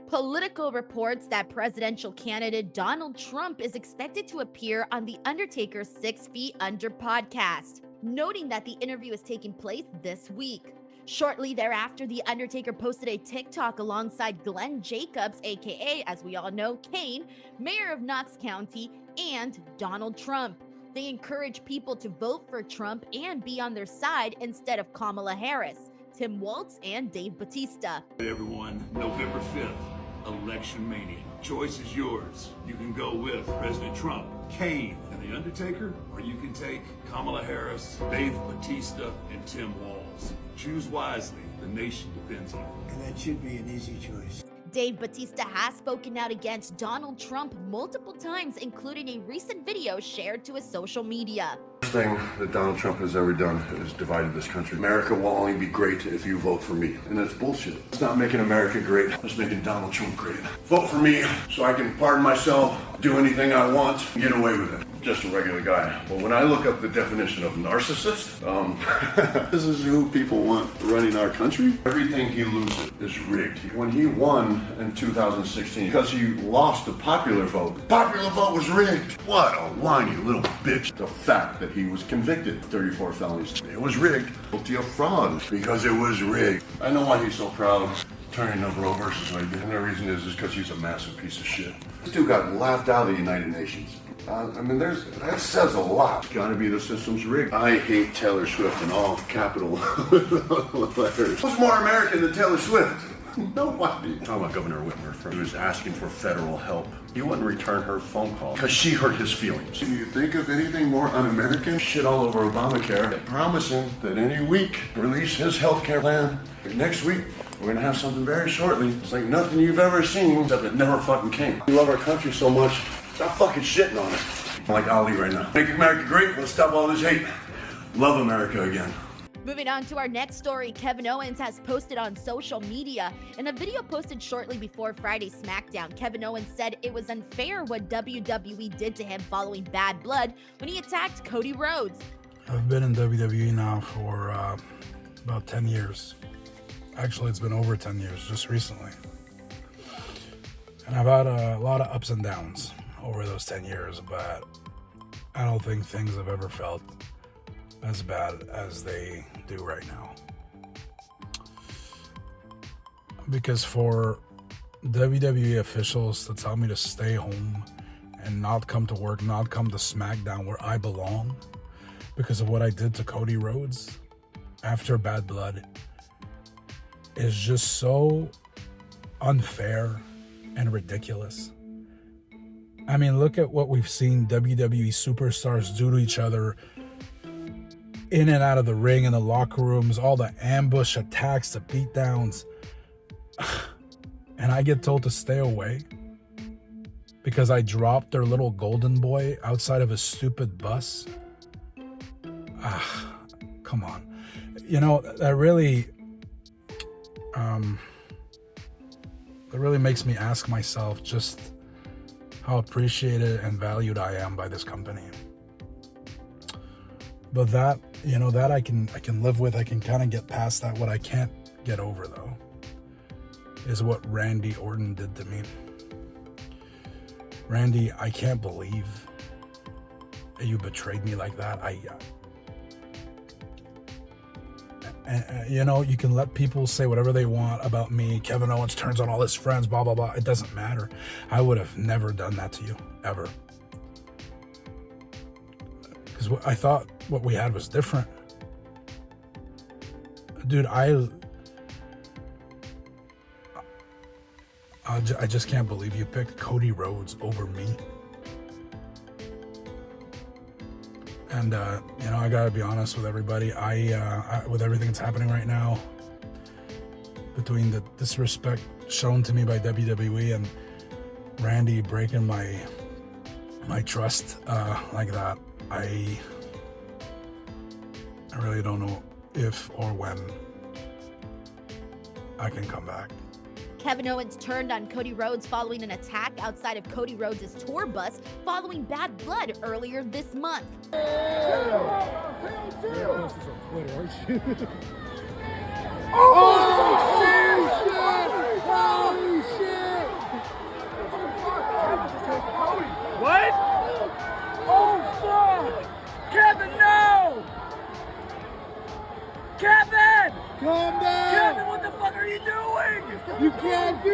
Political reports that presidential candidate Donald Trump is expected to appear on the Undertaker's 6 Feet Under podcast, noting that the interview is taking place this week. Shortly thereafter, The Undertaker posted a TikTok alongside Glenn Jacobs, aka, as we all know, Kane, mayor of Knox County, and Donald Trump. They encourage people to vote for Trump and be on their side instead of Kamala Harris, Tim Waltz, and Dave Bautista. Hey everyone, November 5th, Election Mania. Choice is yours. You can go with President Trump, Kane, and The Undertaker, or you can take Kamala Harris, Dave Bautista, and Tim Waltz. Choose wisely. The nation depends on it. And that should be an easy choice. Dave Bautista has spoken out against Donald Trump multiple times, including a recent video shared to his social media. The thing that Donald Trump has ever done is divided this country. America will only be great if you vote for me. And that's bullshit. It's not making America great. It's making Donald Trump great. Vote for me so I can pardon myself, do anything I want, and get away with it. Just a regular guy. Well, when I look up the definition of narcissist, this is who people want running our country. Everything he loses is rigged. When he won in 2016, because he lost the popular vote was rigged. What a whiny little bitch. The fact that he was convicted of 34 felonies, it was rigged. Guilty of fraud because it was rigged. I know why he's so proud. Turning up Roe versus Wade. And the reason is because he's a massive piece of shit. This dude got laughed out of the United Nations. That says a lot. It's gotta be the system's rigged. I hate Taylor Swift in all capital letters. Who's more American than Taylor Swift? Nobody. Talking about Governor Whitmer, who was asking for federal help. He wouldn't return her phone call because she hurt his feelings. Can you think of anything more un-American? Shit all over Obamacare, promising that any week release his health care plan. Next week, we're gonna have something very shortly. It's like nothing you've ever seen, except it never fucking came. We love our country so much, stop fucking shitting on it. I'm like Ali right now. Make America great, let's stop all this hate. Love America again. Moving on to our next story, Kevin Owens has posted on social media. In a video posted shortly before Friday's Smackdown, Kevin Owens said it was unfair what WWE did to him following Bad Blood when he attacked Cody Rhodes. I've been in WWE now for about 10 years. Actually, it's been over 10 years, just recently. And I've had a lot of ups and downs over those 10 years, but I don't think things have ever felt as bad as they do right now. Because for WWE officials to tell me to stay home and not come to work, not come to Smackdown where I belong because of what I did to Cody Rhodes after Bad Blood is just so unfair and ridiculous. I mean, look at what we've seen WWE superstars do to each other in and out of the ring, in the locker rooms, all the ambush attacks, the beatdowns. And I get told to stay away because I dropped their little golden boy outside of a stupid bus. Come on. You know, that really makes me ask myself just how appreciated and valued I am by this company. But that, you know, that I can live with. I can kind of get past that. What I can't get over, though, is what Randy Orton did to me. Randy, I can't believe that you betrayed me like that. You know, you can let people say whatever they want about me. Kevin Owens turns on all his friends, blah, blah, blah. It doesn't matter. I would have never done that to you, ever. Because I thought what we had was different. Dude, I just can't believe you picked Cody Rhodes over me. And, you know, I gotta be honest with everybody. I with everything that's happening right now, between the disrespect shown to me by WWE and Randy breaking my trust like that, I really don't know if or when I can come back. Kevin Owens turned on Cody Rhodes following an attack outside of Cody Rhodes' tour bus following Bad Blood earlier this month. Oh, shit!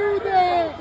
do that!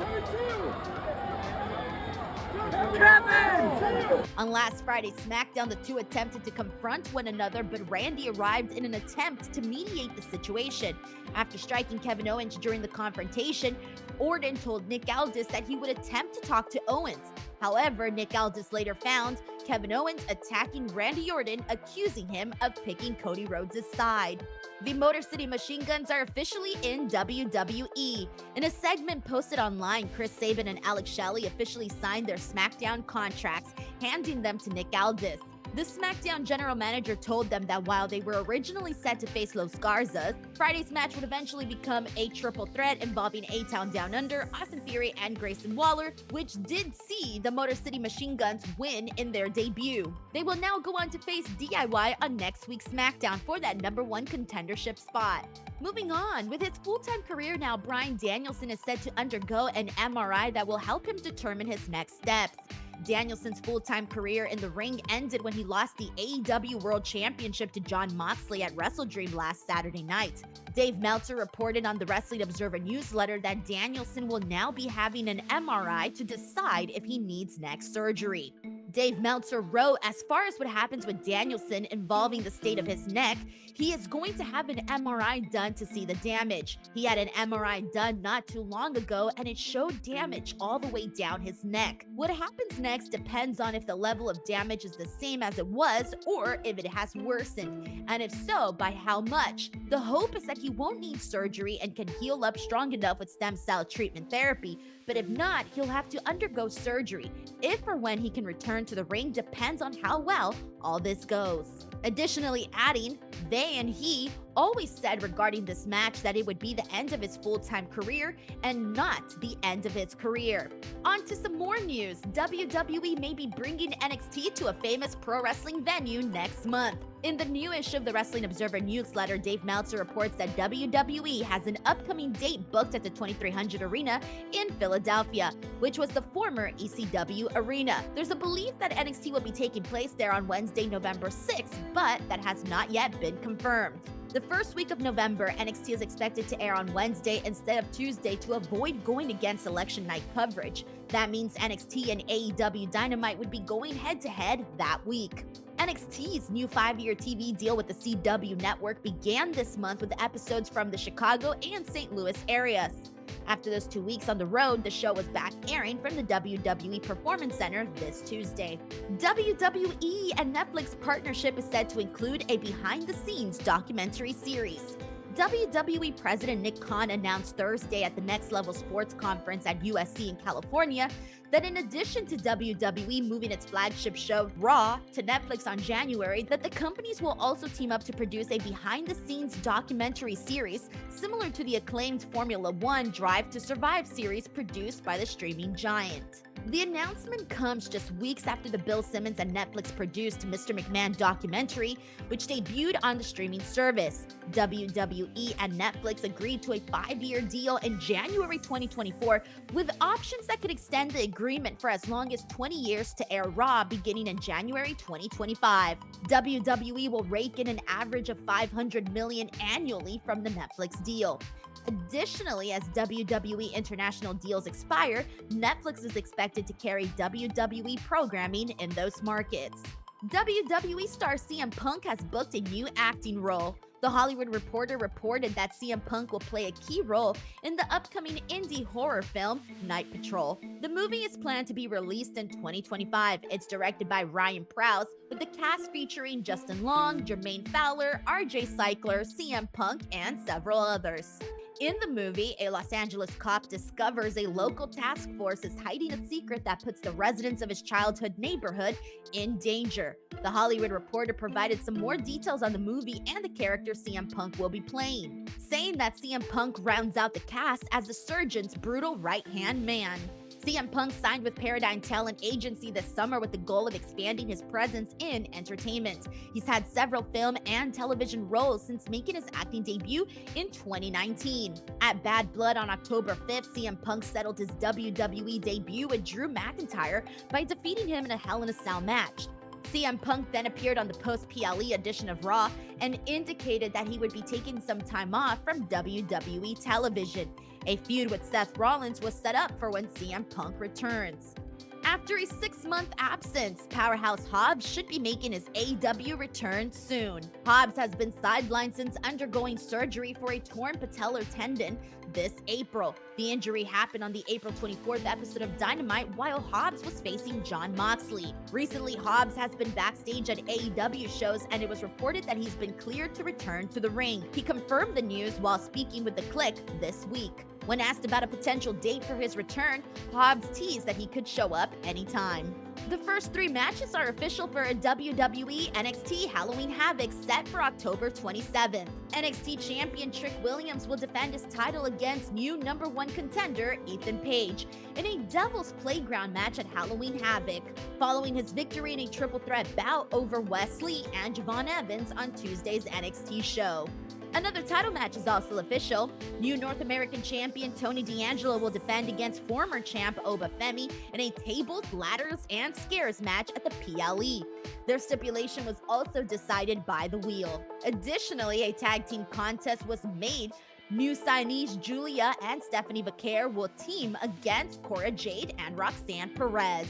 On last Friday's Smackdown, the two attempted to confront one another, but Randy arrived in an attempt to mediate the situation. After striking Kevin Owens during the confrontation, Orton told Nick Aldis that he would attempt to talk to Owens. However, Nick Aldis later found Kevin Owens attacking Randy Orton, accusing him of picking Cody Rhodes' side. The Motor City Machine Guns are officially in WWE. In a segment posted online, Chris Sabin and Alex Shelley officially signed their SmackDown contracts, handing them to Nick Aldis. The SmackDown general manager told them that while they were originally set to face Los Garzas, Friday's match would eventually become a triple threat involving A-Town Down Under, Austin Theory, and Grayson Waller, which did see the Motor City Machine Guns win in their debut. They will now go on to face DIY on next week's SmackDown for that #1 contendership spot. Moving on, with his full-time career now, Bryan Danielson is set to undergo an MRI that will help him determine his next steps. Danielson's full-time career in the ring ended when he lost the AEW World Championship to Jon Moxley at WrestleDream last Saturday night. Dave Meltzer reported on the Wrestling Observer newsletter that Danielson will now be having an MRI to decide if he needs neck surgery. Dave Meltzer wrote, as far as what happens with Danielson involving the state of his neck, he is going to have an MRI done to see the damage. He had an MRI done not too long ago and it showed damage all the way down his neck. What happens next depends on if the level of damage is the same as it was or if it has worsened, and if so, by how much. The hope is that he won't need surgery and can heal up strong enough with stem cell treatment therapy, but if not, he'll have to undergo surgery. If or when he can return to the ring depends on how well all this goes. Additionally, adding, they and he always said regarding this match that it would be the end of his full-time career and not the end of his career. On to some more news. WWE may be bringing NXT to a famous pro wrestling venue next month. In the new issue of the Wrestling Observer newsletter, Dave Meltzer reports that WWE has an upcoming date booked at the 2300 Arena in Philadelphia, which was the former ECW Arena. There's a belief that NXT will be taking place there on Wednesday, November 6th, but that has not yet been confirmed. The first week of November, NXT is expected to air on Wednesday instead of Tuesday to avoid going against election night coverage. That means NXT and AEW Dynamite would be going head-to-head that week. NXT's new 5-year TV deal with the CW network began this month with episodes from the Chicago and St. Louis areas. After those 2 weeks on the road, the show was back airing from the WWE Performance Center this Tuesday. WWE and Netflix partnership is said to include a behind-the-scenes documentary series. WWE President Nick Khan announced Thursday at the Next Level Sports Conference at USC in California that in addition to WWE moving its flagship show, Raw, to Netflix on January, that the companies will also team up to produce a behind-the-scenes documentary series similar to the acclaimed Formula One Drive to Survive series produced by the streaming giant. The announcement comes just weeks after the Bill Simmons and Netflix-produced Mr. McMahon documentary, which debuted on the streaming service. WWE and Netflix agreed to a 5-year deal in January 2024, with options that could extend the agreement for as long as 20 years to air Raw beginning in January 2025. WWE will rake in an average of $500 million annually from the Netflix deal. Additionally, as WWE international deals expire, Netflix is expected to carry WWE programming in those markets. WWE star CM Punk has booked a new acting role. The Hollywood Reporter reported that CM Punk will play a key role in the upcoming indie horror film, Night Patrol. The movie is planned to be released in 2025. It's directed by Ryan Prowse, with the cast featuring Justin Long, Jermaine Fowler, RJ Cycler, CM Punk, and several others. In the movie, a Los Angeles cop discovers a local task force is hiding a secret that puts the residents of his childhood neighborhood in danger. The Hollywood Reporter provided some more details on the movie and the character CM Punk will be playing, saying that CM Punk rounds out the cast as the surgeon's brutal right-hand man. CM Punk signed with Paradigm Talent Agency this summer with the goal of expanding his presence in entertainment. He's had several film and television roles since making his acting debut in 2019. At Bad Blood on October 5th, CM Punk settled his WWE debut with Drew McIntyre by defeating him in a Hell in a Cell match. CM Punk then appeared on the post-PLE edition of Raw and indicated that he would be taking some time off from WWE television. A feud with Seth Rollins was set up for when CM Punk returns. After a 6-month absence, Powerhouse Hobbs should be making his AEW return soon. Hobbs has been sidelined since undergoing surgery for a torn patellar tendon this April. The injury happened on the April 24th episode of Dynamite while Hobbs was facing Jon Moxley. Recently, Hobbs has been backstage at AEW shows, and it was reported that he's been cleared to return to the ring. He confirmed the news while speaking with The Click this week. When asked about a potential date for his return, Hobbs teased that he could show up anytime. The first 3 matches are official for a WWE NXT Halloween Havoc set for October 27th. NXT champion Trick Williams will defend his title against new #1 contender Ethan Page in a Devil's Playground match at Halloween Havoc, following his victory in a triple threat bout over Wesley and Javon Evans on Tuesday's NXT show. Another title match is also official. New North American champion Tony D'Angelo will defend against former champ Oba Femi in a tables, ladders, and scares match at the PLE. Their stipulation was also decided by the wheel. Additionally, a tag team contest was made. New signees Julia and Stephanie Vaquer will team against Cora Jade and Roxanne Perez.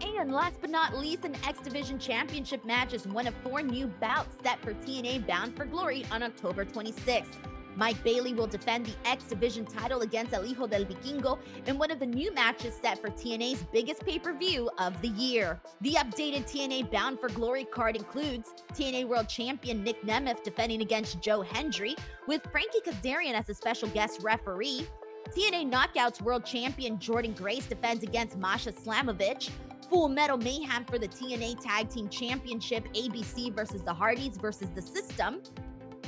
And last but not least, an X Division Championship match is one of 4 new bouts set for TNA Bound for Glory on October 26th. Mike Bailey will defend the X Division title against El Hijo del Vikingo in one of the new matches set for TNA's biggest pay-per-view of the year. The updated TNA Bound for Glory card includes TNA World Champion Nick Nemeth defending against Joe Hendry, with Frankie Kazarian as a special guest referee. TNA Knockouts World Champion Jordan Grace defends against Masha Slamovich. Full Metal Mayhem for the TNA Tag Team Championship, ABC versus the Hardys versus the System.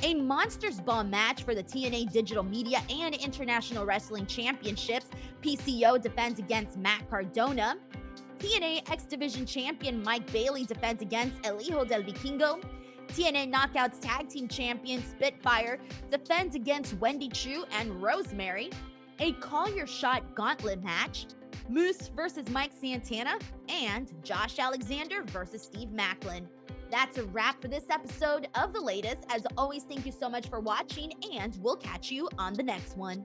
A Monsters Ball match for the TNA Digital Media and International Wrestling Championships, PCO defends against Matt Cardona. TNA X Division Champion Mike Bailey defends against El Hijo del Vikingo. TNA Knockouts Tag Team Champion Spitfire defends against Wendy Chu and Rosemary. A Call Your Shot Gauntlet match, Moose versus Mike Santana, and Josh Alexander versus Steve Macklin. That's a wrap for this episode of The Latest. As always, thank you so much for watching, and we'll catch you on the next one.